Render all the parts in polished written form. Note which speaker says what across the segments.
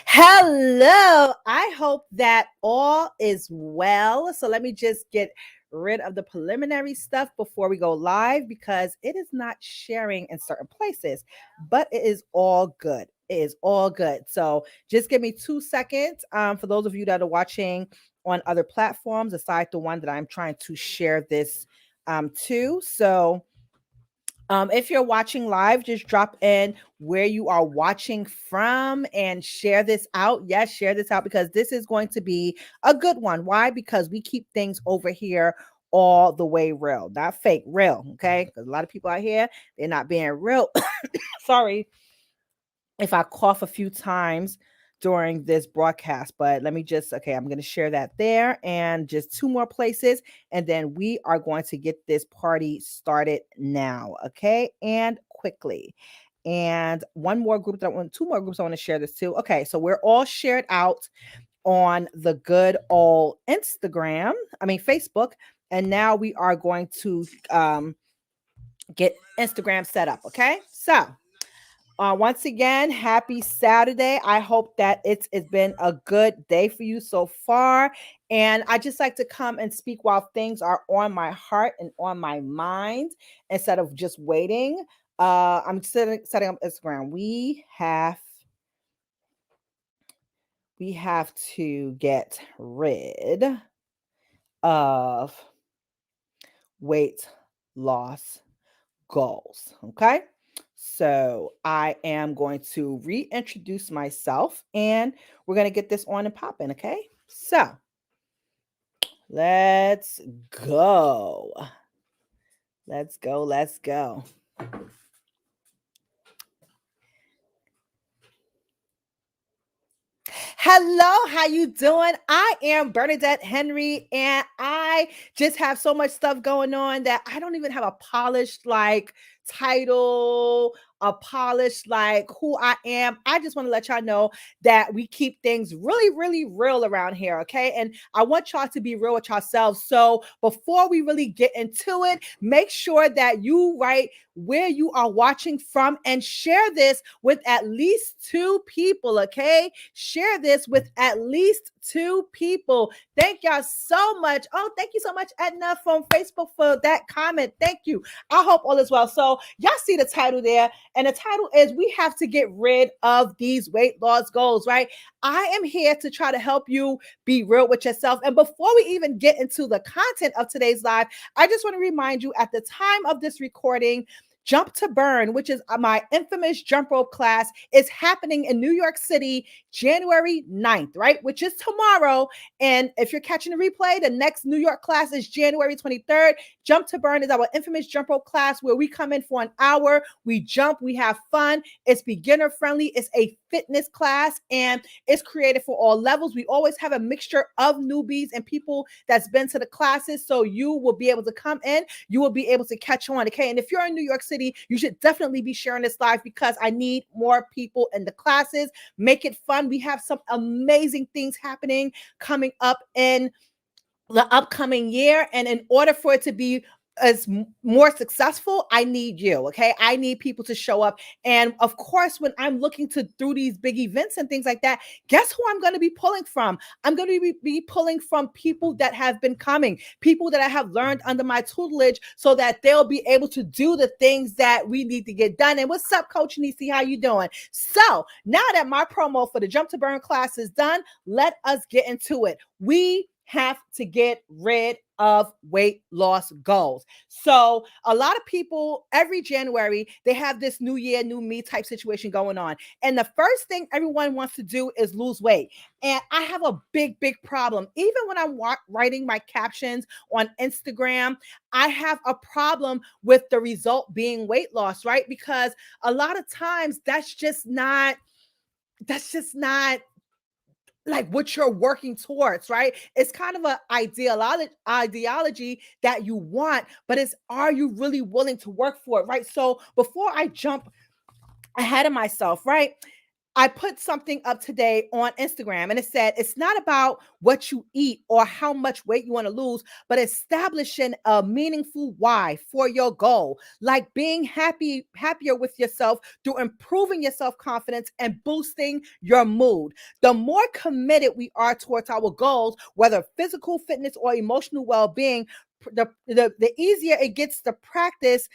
Speaker 1: Hello. I hope that all is well. So let me just get rid of the preliminary stuff before we go live because it is not sharing in certain places, but it is all good. It is all good. So just give me 2 seconds. For those of you that are watching on other platforms, aside the one that I'm trying to share this to. So if you're watching live, just drop in where you are watching from and share this out. Yes, share this out because this is going to be a good one. Why? Because we keep things over here all the way real, not fake, real. Okay. Because a lot of people out here, they're not being real. Sorry if I cough a few times during this broadcast, but let me just, okay, I'm going to share that there and just two more places. And then we are going to get this party started now. Okay. And quickly. And one more group that I want, two more groups I want to share this to. Okay. So we're all shared out on the good old Facebook. And now we are going to get Instagram set up. Okay. So, once again, happy Saturday. I hope that it's been a good day for you so far. And I just like to come and speak while things are on my heart and on my mind instead of just waiting. I'm setting up Instagram. We have to get rid of weight loss goals. Okay. So I am going to reintroduce myself and we're going to get this on and popping. Okay. So let's go. Let's go. Let's go. Hello, how you doing? I am Bernadette Henry, and I just have so much stuff going on that I don't even have a polished title, a polished who I am. I just want to let y'all know that we keep things really, really real around here, okay? And I want y'all to be real with yourselves. So before we really get into it, make sure that you write where you are watching from and share this with at least two people, okay? Share this with at least two people. Thank y'all so much. Oh, thank you so much, Edna from Facebook, for that comment. Thank you. I hope all is well. So, y'all see the title there, and the title is We Have to Get Rid of These Weight Loss Goals, right? I am here to try to help you be real with yourself. And before we even get into the content of today's live, I just want to remind you at the time of this recording, Jump to Burn, which is my infamous jump rope class, is happening in New York City, January 9th, right? Which is tomorrow. And if you're catching the replay, the next New York class is January 23rd. Jump to Burn is our infamous jump rope class where we come in for an hour, we jump, we have fun. It's beginner friendly, it's a fitness class, and it's created for all levels. We always have a mixture of newbies and people that's been to the classes. So you will be able to come in, you will be able to catch on. Okay. And if you're in New York City, you should definitely be sharing this live because I need more people in the classes. Make it fun. We have some amazing things happening coming up in the upcoming year. And in order for it to be as more successful, I need you. Okay. I need people to show up. And of course, when I'm looking to through these big events and things like that, guess who I'm going to be pulling from? I'm going to be pulling from people that have been coming, people that I have learned under my tutelage so that they'll be able to do the things that we need to get done. And what's up, Coach Nisi? How you doing? So now that my promo for the Jump to Burn class is done, let us get into it. We have to get rid of weight loss goals. So a lot of people every January, they have this new year, new me type situation going on. And the first thing everyone wants to do is lose weight. And I have a big, big problem. Even when I'm writing my captions on Instagram, I have a problem with the result being weight loss, right? Because a lot of times that's just not like what you're working towards, right? It's kind of an ideology that you want, but it's are you really willing to work for it, right? So before I jump ahead of myself, right? I put something up today on Instagram and it said, it's not about what you eat or how much weight you want to lose, but establishing a meaningful why for your goal, like being happier with yourself through improving your self-confidence and boosting your mood. The more committed we are towards our goals, whether physical fitness or emotional well-being, the easier it gets to practice,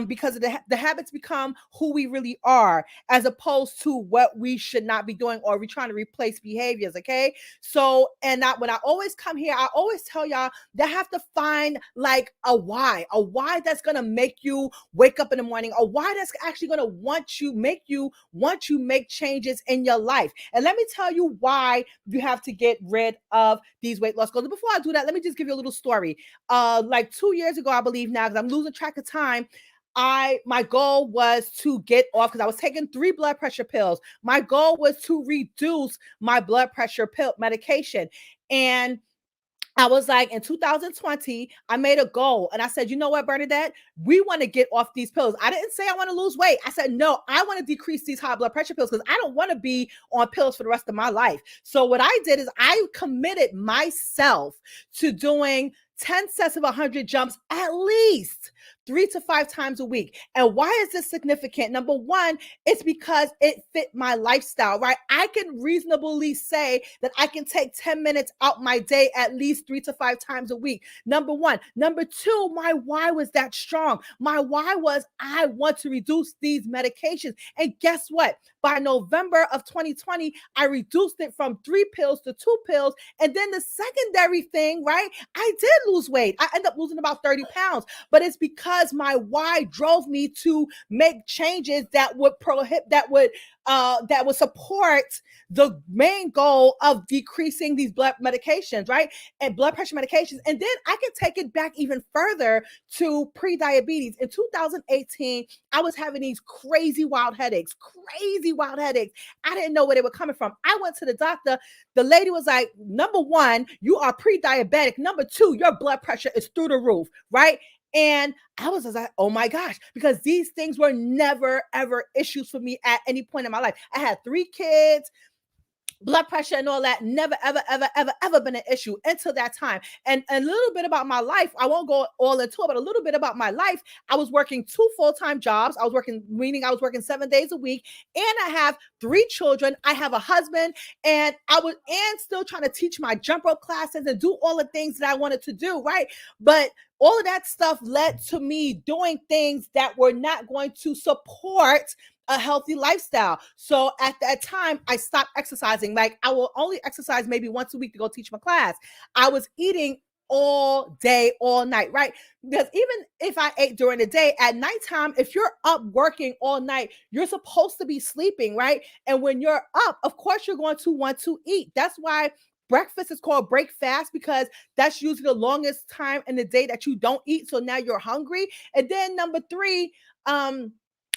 Speaker 1: because the habits become who we really are, as opposed to what we should not be doing, or we trying to replace behaviors. Okay. So, and when I always come here, I always tell y'all that have to find like a why that's going to make you wake up in the morning, a why that's actually going to make you make changes in your life. And let me tell you why you have to get rid of these weight loss goals. Before I do that, let me just give you a little story. Like 2 years ago, I believe now, because I'm losing track of time, my goal was to get off, because I was taking 3 blood pressure pills. My goal was to reduce my blood pressure pill medication. And I was like, in 2020, I made a goal and I said, you know what, Bernadette, we want to get off these pills. I didn't say I want to lose weight. I said, no, I want to decrease these high blood pressure pills because I don't want to be on pills for the rest of my life. So what I did is I committed myself to doing 10 sets of 100 jumps at least 3 to 5 times a week. And why is this significant? Number one, it's because it fit my lifestyle, right? I can reasonably say that I can take 10 minutes out my day at least 3 to 5 times a week. Number one. Number two, my why was that strong. My why was I want to reduce these medications. And guess what? By November of 2020, I reduced it from 3 pills to 2 pills. And then the secondary thing, right? I did lose weight. I ended up losing about 30 pounds, but it's because my why drove me to make changes that would support the main goal of decreasing these blood medications, right? And blood pressure medications. And then I can take it back even further to pre-diabetes. In 2018, I was having these crazy wild headaches. I didn't know where they were coming from. I went to the doctor. The lady was like, number one, you are pre-diabetic. Number two, your blood pressure is through the roof, right? And I was like, oh my gosh, because these things were never, ever issues for me at any point in my life. I had 3 kids, blood pressure and all that, never, ever, ever, ever, ever been an issue until that time. And a little bit about my life, I won't go all into it, but a little bit about my life. I was working 2 full-time jobs. Meaning I was working 7 days a week, and I have 3 children. I have a husband, and still trying to teach my jump rope classes and do all the things that I wanted to do, right? But all of that stuff led to me doing things that were not going to support a healthy lifestyle. So at that time, I stopped exercising. Like, I will only exercise maybe once a week to go teach my class. I was eating all day, all night, right? Because even if I ate during the day, at nighttime, if you're up working all night, you're supposed to be sleeping, right? And when you're up, of course, you're going to want to eat. That's why breakfast is called break fast, because that's usually the longest time in the day that you don't eat. So now you're hungry. And then number three,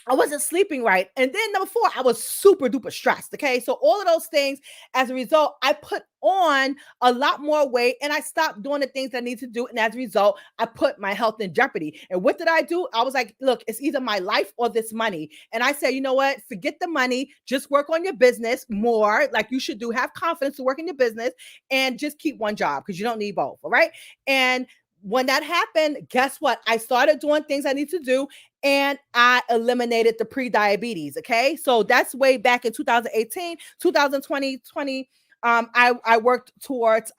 Speaker 1: I wasn't sleeping right. And then number four, I was super duper stressed. Okay. So all of those things, as a result, I put on a lot more weight and I stopped doing the things I need to do. And as a result, I put my health in jeopardy. And what did I do? I was like, look, it's either my life or this money. And I said, you know what? Forget the money. Just work on your business more. Like you should do. Have confidence to work in your business and just keep one job, because you don't need both. All right. And when that happened, guess what? I started doing things I need to do, and I eliminated the pre-diabetes. Okay. So that's way back in 2018, 2020. I worked towards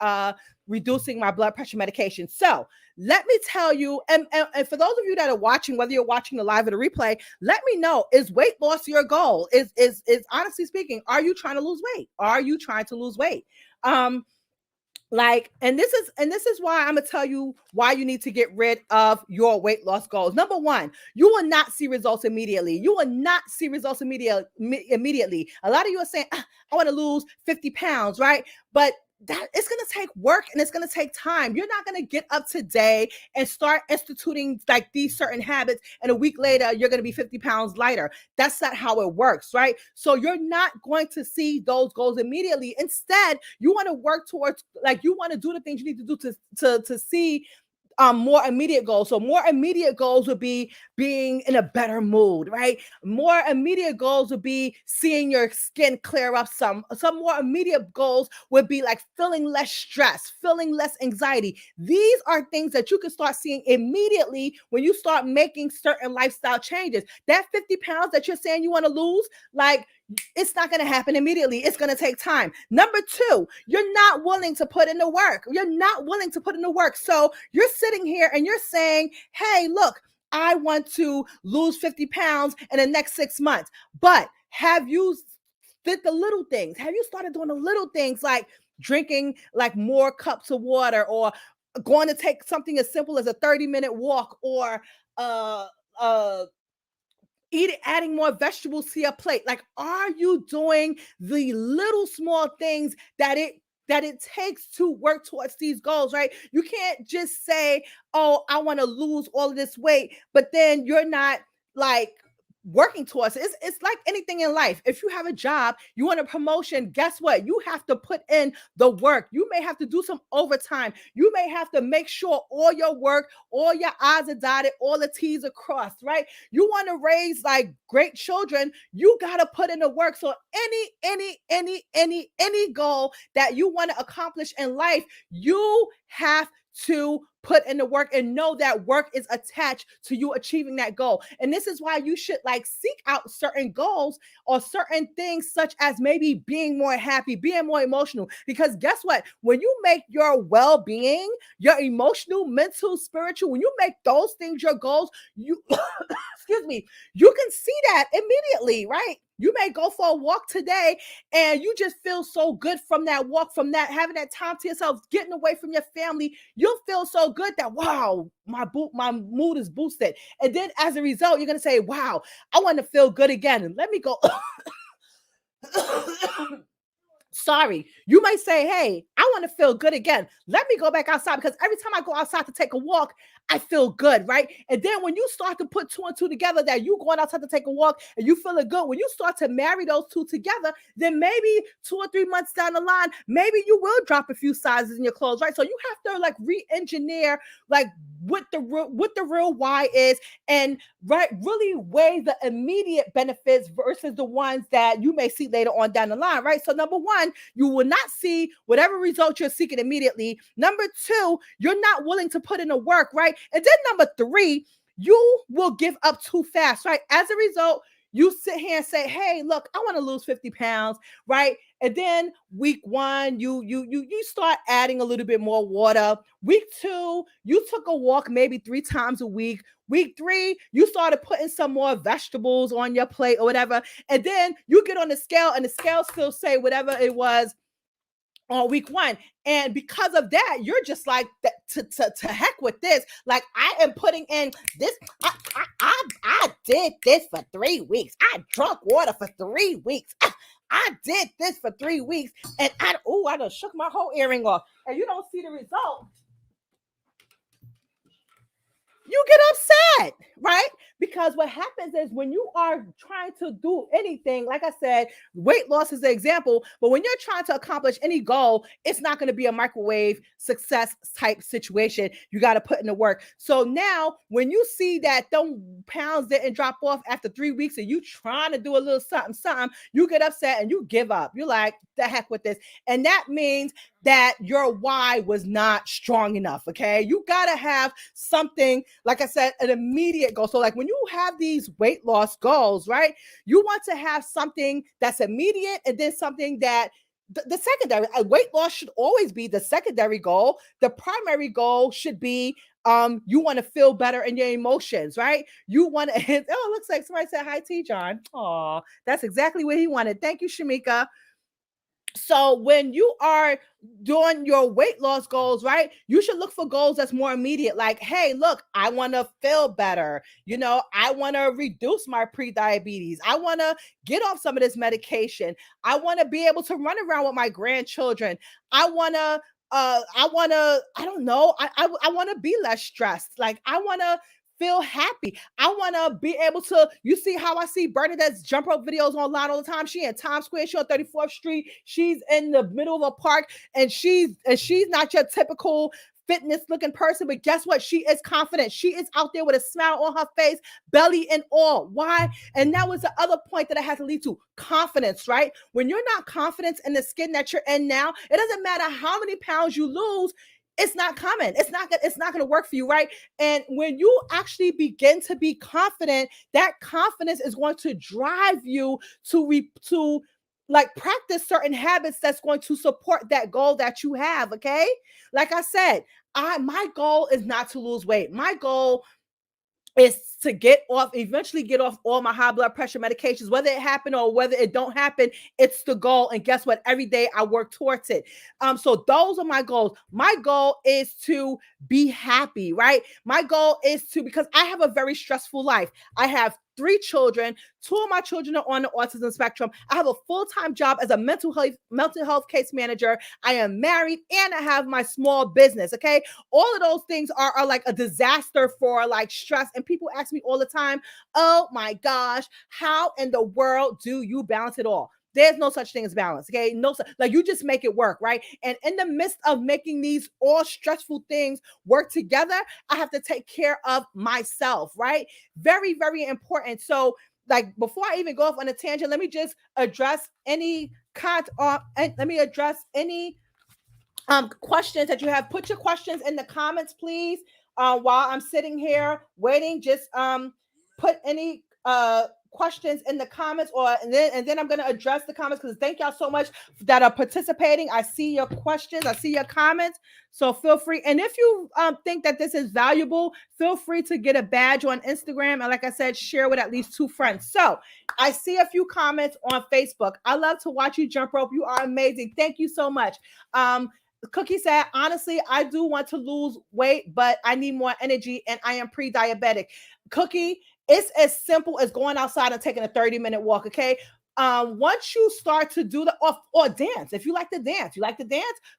Speaker 1: reducing my blood pressure medication. So let me tell you, and for those of you that are watching, whether you're watching the live or the replay, let me know, is weight loss your goal? Is honestly speaking, are you trying to lose weight? Are you trying to lose weight? And this is why I'm gonna tell you why you need to get rid of your weight loss goals. Number one, you will not see results immediately. Immediately. A lot of you are saying, I want to lose 50 pounds, right? But that it's going to take work and it's going to take time. You're not going to get up today and start instituting like these certain habits, and a week later you're going to be 50 pounds lighter. That's not how it works, right? So you're not going to see those goals immediately. Instead, you want to work towards, like, you want to do the things you need to do to see more immediate goals. So more immediate goals would be being in a better mood, right? More immediate goals would be seeing your skin clear up. Some more immediate goals would be like feeling less stress, feeling less anxiety. These are things that you can start seeing immediately when you start making certain lifestyle changes. That 50 pounds that you're saying you want to lose, like, it's not going to happen immediately. It's going to take time. Number two, you're not willing to put in the work. You're not willing to put in the work. So you're sitting here and you're saying, hey, look, I want to lose 50 pounds in the next 6 months. But have you did the little things? Have you started doing the little things like drinking like more cups of water, or going to take something as simple as a 30-minute walk, or uh uh eating, adding more vegetables to your plate? Like, are you doing the little small things that it takes to work towards these goals, right? You can't just say, oh, I want to lose all of this weight, but then you're not like working towards it. It's like anything in life. If you have a job, you want a promotion, guess what? You have to put in the work. You may have to do some overtime. You may have to make sure all your work, all your I's are dotted, all the T's are crossed, right? You want to raise like great children, you got to put in the work. So any goal that you want to accomplish in life, you have to put in the work and know that work is attached to you achieving that goal. And this is why you should like seek out certain goals or certain things, such as maybe being more happy, being more emotional. Because guess what? When you make your well-being, your emotional, mental, spiritual, when you make those things your goals, you excuse me, you can see that immediately, right? You may go for a walk today and you just feel so good from that walk, from that having that time to yourself, getting away from your family. You'll feel so good that, wow, my mood is boosted. And then as a result, you're gonna say, wow, I want to feel good again. And let me go. Sorry, you might say, hey, I want to feel good again. Let me go back outside, because every time I go outside to take a walk, I feel good, right? And then when you start to put two and two together, that you going outside to take a walk and you feeling good, when you start to marry those two together, then maybe 2 or 3 months down the line, maybe you will drop a few sizes in your clothes, right? So you have to like re-engineer like what the real why is, and right, really weigh the immediate benefits versus the ones that you may see later on down the line, right? So number one, you will not see whatever result you're seeking immediately. Number two, you're not willing to put in the work, right? And then number three, you will give up too fast, right? As a result, you sit here and say, hey, look, I want to lose 50 pounds, right? And then week one, you start adding a little bit more water. Week two, you took a walk maybe 3 times a week. Week three, you started putting some more vegetables on your plate or whatever. And then you get on the scale and the scale still say whatever it was on week one. And because of that, you're just like, to heck with this. Like, I am putting in this. I did this for 3 weeks. I drunk water for 3 weeks. I did this for 3 weeks. And I done shook my whole earring off. And you don't see the result, you get upset, right? Because what happens is when you are trying to do anything, like I said, weight loss is an example, but when you're trying to accomplish any goal, it's not going to be a microwave success type situation. You got to put in the work. So now when you see that those pounds didn't drop off after 3 weeks and you trying to do a little something, you get upset and you give up. You're like, the heck with this. And that means that your why was not strong enough. Okay. You got to have something, like I said, an immediate goal. So like when you have these weight loss goals, right, you want to have something that's immediate, and then something that the secondary weight loss should always be the secondary goal. The primary goal should be you want to feel better in your emotions, right? You want to, oh, it looks like somebody said hi, T John. Oh, that's exactly what he wanted. Thank you, Shamika. So when you are doing your weight loss goals, right, you should look for goals that's more immediate. Like, hey, look, I want to feel better. I want to reduce my pre-diabetes. I want to get off some of this medication. I want to be able to run around with my grandchildren. I want to I don't know, I want to be less stressed. Like, I want to feel happy. I want to be able to, you see how I see Bernadette's jump rope videos online all the time. She in Times Square, she on 34th Street. She's in the middle of a park, and she's not your typical fitness looking person, but guess what? She is confident. She is out there with a smile on her face, belly and all. Why? And that was the other point that I had to lead to, confidence, right? When you're not confident in the skin that you're in now, it doesn't matter how many pounds you lose, it's not coming. It's not going to work for you, right? And when you actually begin to be confident, that confidence is going to drive you to like practice certain habits that's going to support that goal that you have, okay? Like I said, I my goal is not to lose weight. My goal is to eventually get off all my high blood pressure medications, whether it happen or whether it don't happen. It's the goal, and guess what? Every day I work towards it. So those are my goals. My goal is to be happy, right? My goal is to, because I have a very stressful life. I have 3 children. 2 of my children are on the autism spectrum. I have a full-time job as a mental health case manager. I am married and I have my small business. Okay. All of those things are like a disaster for like stress. And people ask me all the time, oh my gosh, how in the world do you balance it all? There's no such thing as balance. Okay. Like you just make it work. Right. And in the midst of making these all stressful things work together, I have to take care of myself. Right. Very, very important. So, like, before I even go off on a tangent, let me just address any and let me address any questions that you have. Put your questions in the comments, please. While I'm sitting here waiting, just put any questions in the comments, and then I'm going to address the comments, because thank y'all so much that are participating. I see your questions, I see your comments, so feel free. And if you think that this is valuable, feel free to get a badge on Instagram, and like I said, share with at least 2 friends. So I see a few comments on Facebook. I love to watch you jump rope. You are amazing. Thank you so much. Cookie said, honestly, I do want to lose weight, but I need more energy and I am pre-diabetic. Cookie, it's as simple as going outside and taking a 30-minute walk, okay? Once you start to do the or dance, if you like to dance,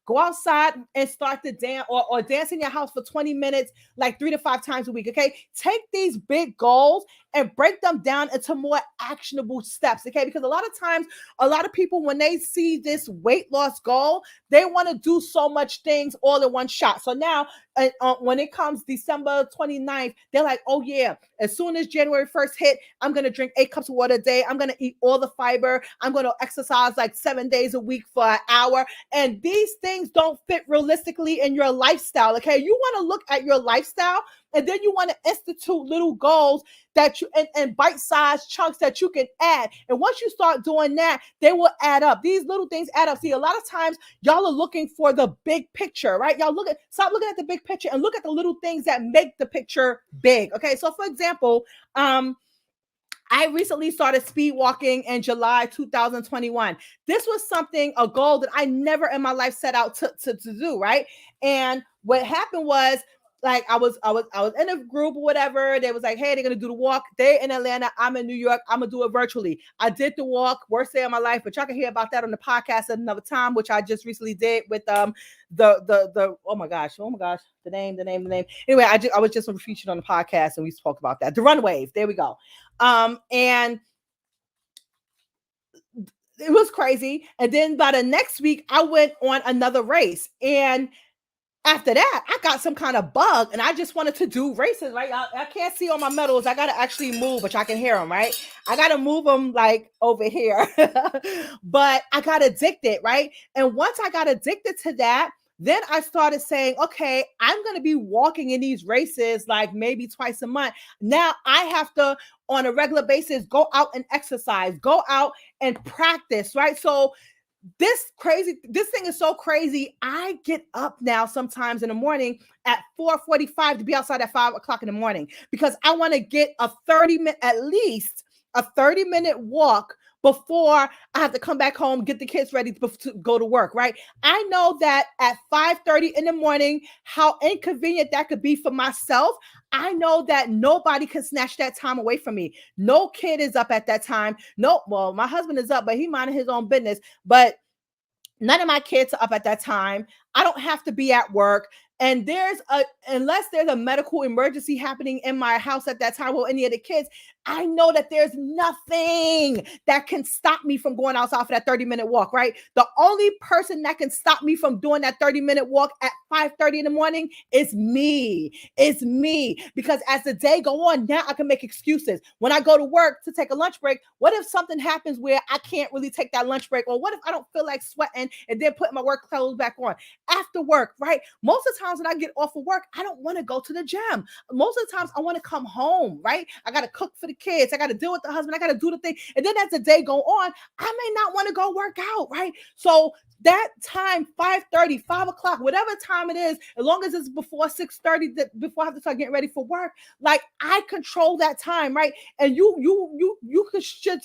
Speaker 1: go outside and start to dance, or dance in your house for 20 minutes, like 3 to 5 times a week, okay? Take these big goals and break them down into more actionable steps, okay? Because a lot of times, a lot of people, when they see this weight loss goal, they want to do so much things all in one shot. So now, when it comes December 29th, they're like, oh yeah, as soon as January 1st hit, I'm going to drink 8 cups of water a day. I'm going to eat all the fiber. I'm going to exercise like 7 days a week for an hour. And these things don't fit realistically in your lifestyle, okay? You want to look at your lifestyle, and then you want to institute little goals that you and bite-sized chunks that you can add. And once you start doing that, they will add up. These little things add up. See, a lot of times y'all are looking for the big picture, right? Stop looking at the big picture and look at the little things that make the picture big. Okay. So for example, I recently started speed walking in July 2021. This was a goal that I never in my life set out to do, right? And what happened was, like, I was in a group or whatever. They was like, hey, they're gonna do the walk. They're in Atlanta, I'm in New York. I'm gonna do it virtually. I did the walk, worst day of my life, but y'all can hear about that on the podcast at another time, which I just recently did with the oh my gosh, the name. Anyway, I was just featured on the podcast and we talked about that. The Runways, there we go. And it was crazy. And then by the next week, I went on another race. And after that, I got some kind of bug and I just wanted to do races, right? I can't see all my medals. I got to actually move, but I can hear them, right? I got to move them like over here. But I got addicted, right? And once I got addicted to that, then I started saying, okay, I'm going to be walking in these races like maybe twice a month. Now I have to, on a regular basis, go out and exercise, go out and practice, right? So this thing is so crazy. I get up now sometimes in the morning at 4:45 to be outside at 5 o'clock in the morning, because I want to get at least a 30-minute walk before I have to come back home, get the kids ready to go to work, right? I know that at 5:30 in the morning, how inconvenient that could be for myself. I know that nobody can snatch that time away from me. No kid is up at that time. No, well, my husband is up, but he minding his own business. But none of my kids are up at that time. I don't have to be at work. And unless there's a medical emergency happening in my house at that time with any of the kids, I know that there's nothing that can stop me from going outside for that 30-minute walk, right? The only person that can stop me from doing that 30-minute walk at 5:30 in the morning is me. It's me. Because as the day go on, now I can make excuses. When I go to work to take a lunch break, what if something happens where I can't really take that lunch break? Or what if I don't feel like sweating and then putting my work clothes back on? After work, right? Most of the times when I get off of work, I don't want to go to the gym. Most of the times I want to come home, right? I got to cook for the kids. I got to deal with the husband. I got to do the thing. And then as the day go on, I may not want to go work out, right? So that time, 5:30, 5 o'clock, whatever time it is, as long as it's before 6:30, before I have to start getting ready for work, like I control that time, right? And you could should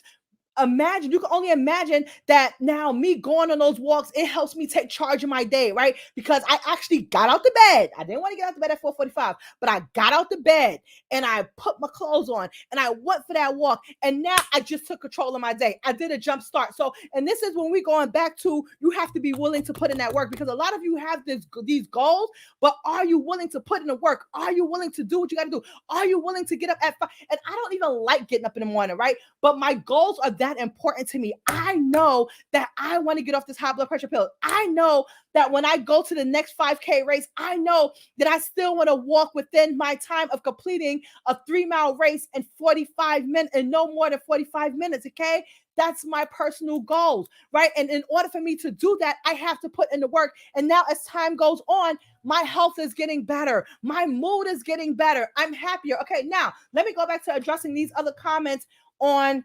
Speaker 1: imagine, you can only imagine that now me going on those walks, it helps me take charge of my day, right? Because I actually got out the bed. I didn't want to get out the bed at 4:45, but I got out the bed and I put my clothes on and I went for that walk. And now I just took control of my day. I did a jump start. So, and this is when we're going back to, you have to be willing to put in that work, because a lot of you have these goals, but are you willing to put in the work? Are you willing to do what you got to do? Are you willing to get up at 5? And I don't even like getting up in the morning, right? But my goals are that important to me. I know that I want to get off this high blood pressure pill. I know that when I go to the next 5K race, I know that I still want to walk within my time of completing a 3-mile race in 45 minutes and no more than 45 minutes. Okay. That's my personal goals, right? And in order for me to do that, I have to put in the work. And now as time goes on, my health is getting better. My mood is getting better. I'm happier. Okay. Now let me go back to addressing these other comments on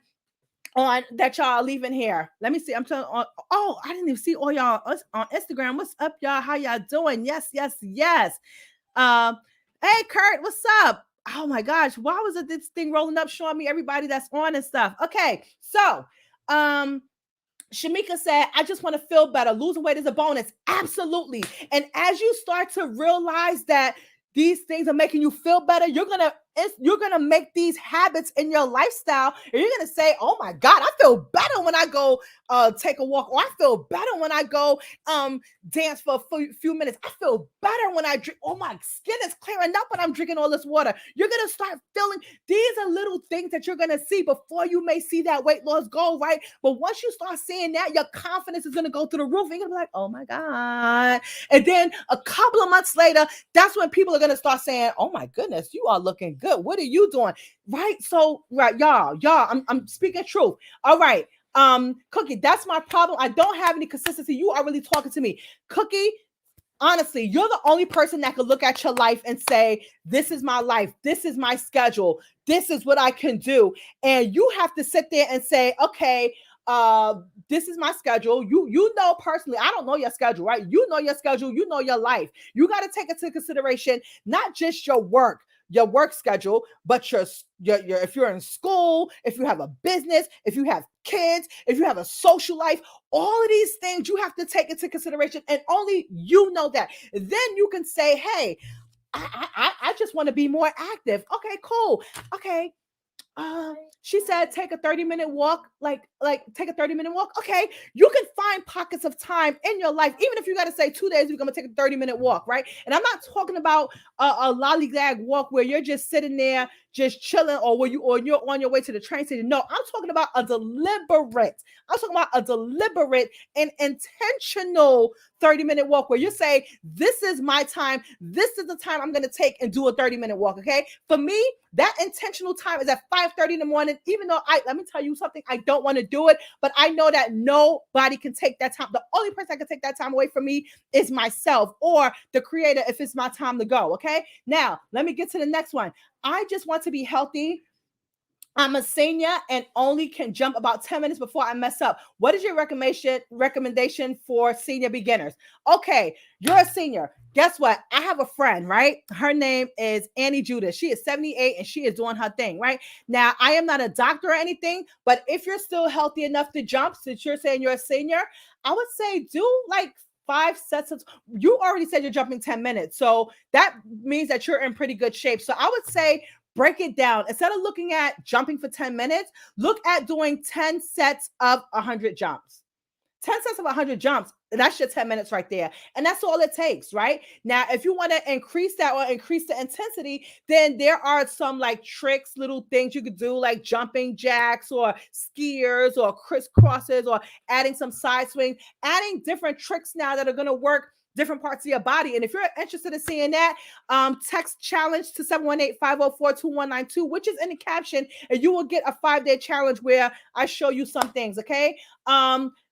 Speaker 1: that y'all are leaving here. Let me see. I'm telling on. Oh, I didn't even see all y'all on Instagram. What's up, y'all? How y'all doing? Yes, yes, yes. Hey, Kurt, what's up? Oh my gosh, why was it this thing rolling up showing me everybody that's on and stuff? Okay, so Shamika said, I just want to feel better. Losing weight is a bonus. Absolutely. And as you start to realize that these things are making you feel better, you're gonna make these habits in your lifestyle, and you're gonna say, oh my God, I feel better when I go take a walk, or I feel better when I go dance for a few minutes. I feel better when I drink. Oh, my skin is clearing up when I'm drinking all this water. You're gonna start feeling, these are little things that you're gonna see before you may see that weight loss goal, right? But once you start seeing that, your confidence is gonna go through the roof. You're gonna be like, oh my God. And then a couple of months later, that's when people are gonna start saying, oh my goodness, you are looking good. What are you doing? Right? So, right, y'all, I'm speaking truth. All right. Cookie, that's my problem. I don't have any consistency. You are really talking to me. Cookie, honestly, you're the only person that could look at your life and say, this is my life. This is my schedule. This is what I can do. And you have to sit there and say, okay, this is my schedule. You know personally, I don't know your schedule, right? You know your schedule, you know your life. You got to take into consideration not just your work schedule, but your if you're in school, if you have a business, if you have kids, if you have a social life, all of these things you have to take into consideration, and only you know that. Then you can say, hey, I just want to be more active. Okay, cool. Okay. She said, take a 30-minute walk, like take a 30-minute walk. Okay, you can find pockets of time in your life, even if you got to say 2 days, you're going to take a 30-minute walk, right? And I'm not talking about a lollygag walk where you're just sitting there, just chilling, or you're on your way to the train station. No, I'm talking about a deliberate and intentional 30-minute walk where you say, this is my time. This is the time I'm going to take and do a 30-minute walk. Okay. For me, that intentional time is at 5:30 in the morning, even though let me tell you something, I don't want to do it, but I know that nobody can take that time. The only person that can take that time away from me is myself or the creator if it's my time to go. Okay. Now, let me get to the next one. I just want to be healthy. I'm a senior and only can jump about 10 minutes before I mess up. What is your recommendation for senior beginners? Okay, you're a senior. Guess what? I have a friend, right? Her name is Annie Judas. She is 78 and she is doing her thing, right? Now, I am not a doctor or anything, but if you're still healthy enough to jump, since you're saying you're a senior, I would say do like 5 sets of, you already said you're jumping 10 minutes. So that means that you're in pretty good shape. So I would say break it down. Instead of looking at jumping for 10 minutes, look at doing 10 sets of 100 jumps. 10 sets of 100 jumps, that's your 10 minutes right there. And that's all it takes, right? Now, if you want to increase that or increase the intensity, then there are some like tricks, little things you could do, like jumping jacks or skiers or crisscrosses or adding some side swing, adding different tricks now that are going to work different parts of your body. And if you're interested in seeing that, text challenge to 718-504-2192, which is in the caption, and you will get a 5-day challenge where I show you some things. Okay.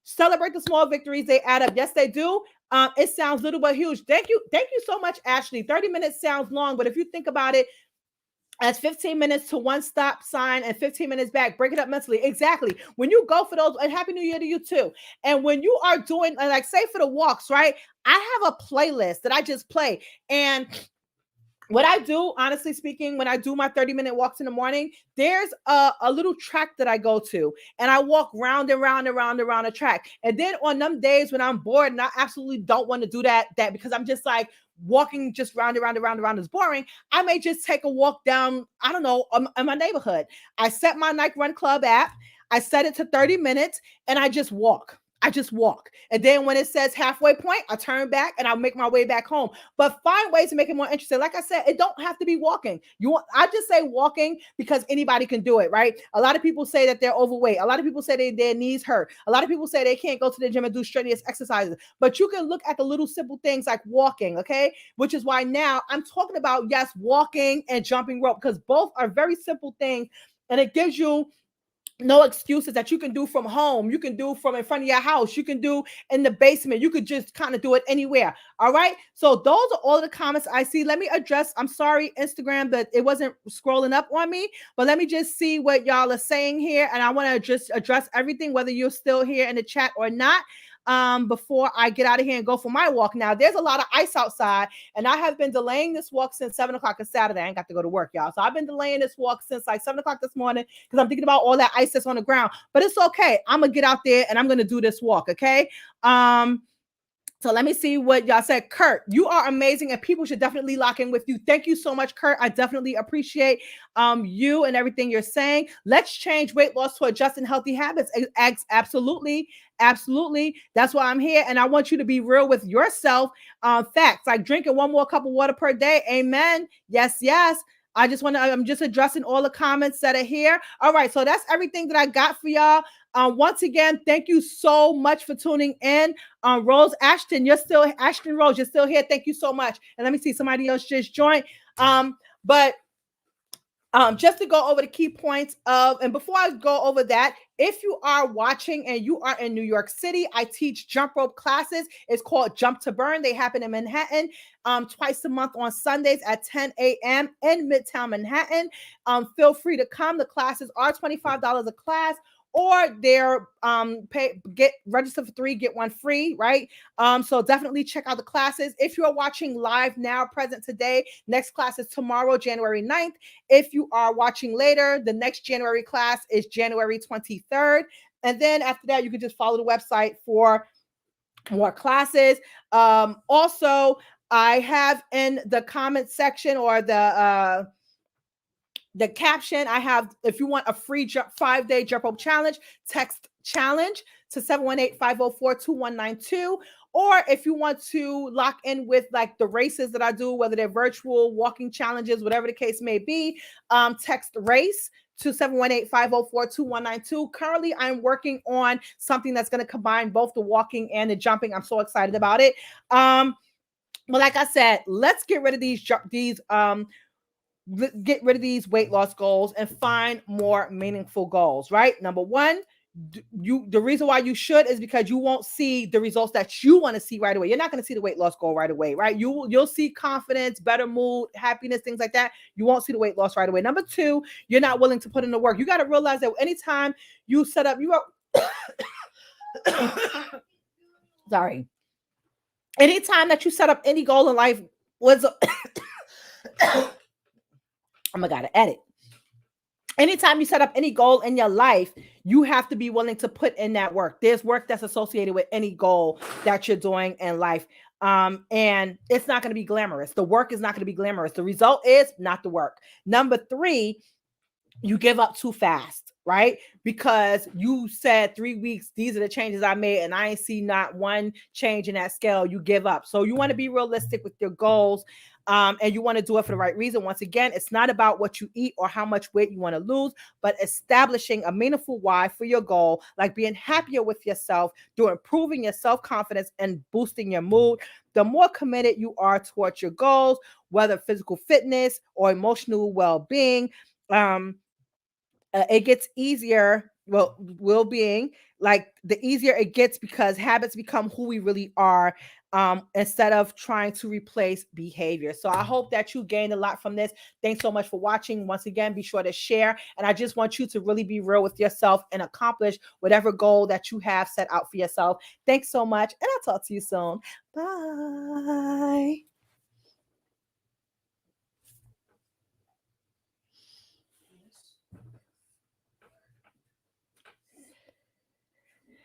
Speaker 1: Celebrate the small victories. They add up. Yes, they do. It sounds little but huge. Thank you. Thank you so much, Ashley. 30 minutes sounds long, but if you think about it, as 15 minutes to one stop sign and 15 minutes back, break it up mentally. Exactly. When you go for those, and Happy New Year to you too. And when you are doing, like, say for the walks, right? I have a playlist that I just play. And what I do, honestly speaking, when I do my 30-minute walks in the morning, there's a little track that I go to, and I walk round and round and round and round the track. And then on them days when I'm bored and I absolutely don't want to do that because I'm just like walking just round and round and round and round is boring, I may just take a walk down, I don't know, in my neighborhood. I set my Nike Run Club app, I set it to 30 minutes, and I just walk. I just walk. And then when it says halfway point, I turn back and I'll make my way back home. But find ways to make it more interesting. Like I said, it don't have to be walking. I just say walking because anybody can do it, right? A lot of people say that they're overweight. A lot of people say their knees hurt. A lot of people say they can't go to the gym and do strenuous exercises. But you can look at the little simple things like walking, okay? Which is why now I'm talking about, yes, walking and jumping rope, because both are very simple things. And it gives you no excuses that you can do from home. You can do from in front of your house. You can do in the basement. You could just kind of do it anywhere. All right. So those are all the comments I see. Let me address. I'm sorry, Instagram, that it wasn't scrolling up on me, but let me just see what y'all are saying here. And I want to just address everything, whether you're still here in the chat or not. Before I get out of here and go for my walk. Now, there's a lot of ice outside, and I have been delaying this walk since 7 o'clock on Saturday. I ain't got to go to work, y'all. So I've been delaying this walk since like 7 o'clock this morning because I'm thinking about all that ice that's on the ground. But it's okay. I'm going to get out there and I'm going to do this walk, okay? So let me see what y'all said. Kurt, you are amazing, and people should definitely lock in with you. Thank you so much, Kurt. I definitely appreciate you and everything you're saying. Let's change weight loss to adjusting healthy habits. Absolutely. Absolutely. That's why I'm here. And I want you to be real with yourself. Facts like drinking 1 more cup of water per day. Amen. Yes, yes. I'm just addressing all the comments that are here. All right. So that's everything that I got for y'all. Once again, thank you so much for tuning in. Rose Ashton, Ashton Rose, you're still here. Thank you so much. And let me see, somebody else just joined. But just to go over the key points and before I go over that, if you are watching and you are in New York City, I teach jump rope classes. It's called Jump to Burn. They happen in Manhattan twice a month on Sundays at 10 a.m. in Midtown Manhattan. Feel free to come. The classes are $25 a class, or they're get registered for 3, get 1 free, right? So definitely check out the classes. If you're watching live now, present today, next class is tomorrow, January 9th. If you are watching later, the next January class is January 23rd. And then after that, you can just follow the website for more classes. Also, I have in the comment section or the caption, I have, if you want a free 5-day jump rope challenge, text challenge to 718-504-2192. Or if you want to lock in with like the races that I do, whether they're virtual, walking challenges, whatever the case may be, text race to 718-504-2192. Currently, I'm working on something that's going to combine both the walking and the jumping. I'm so excited about it. But like I said, let's get rid of these weight loss goals and find more meaningful goals, right? Number one, the reason why you should is because you won't see the results that you want to see right away. You're not going to see the weight loss goal right away, right? You'll see confidence, better mood, happiness, things like that. You won't see the weight loss right away. Number two, you're not willing to put in the work. You got to realize that anytime you set up, sorry. Anytime that you set up any goal in life oh my God, to edit. Anytime you set up any goal in your life, you have to be willing to put in that work. There's work that's associated with any goal that you're doing in life. And it's not going to be glamorous. The work is not going to be glamorous. The result is not the work. Number three, you give up too fast. right? Because you said 3 weeks, these are the changes I made, and I ain't see not one change in that scale, you give up. So you want to be realistic with your goals. And you want to do it for the right reason. Once again, it's not about what you eat or how much weight you want to lose, but establishing a meaningful why for your goal, like being happier with yourself, through improving your self confidence and boosting your mood. The more committed you are towards your goals, whether physical fitness or emotional well being, um, it gets easier. Well being, like the easier it gets, because habits become who we really are, instead of trying to replace behavior. So I hope that you gained a lot from this. Thanks so much for watching. Once again, be sure to share, and I just want you to really be real with yourself and accomplish whatever goal that you have set out for yourself. Thanks so much, and I'll talk to you soon. Bye.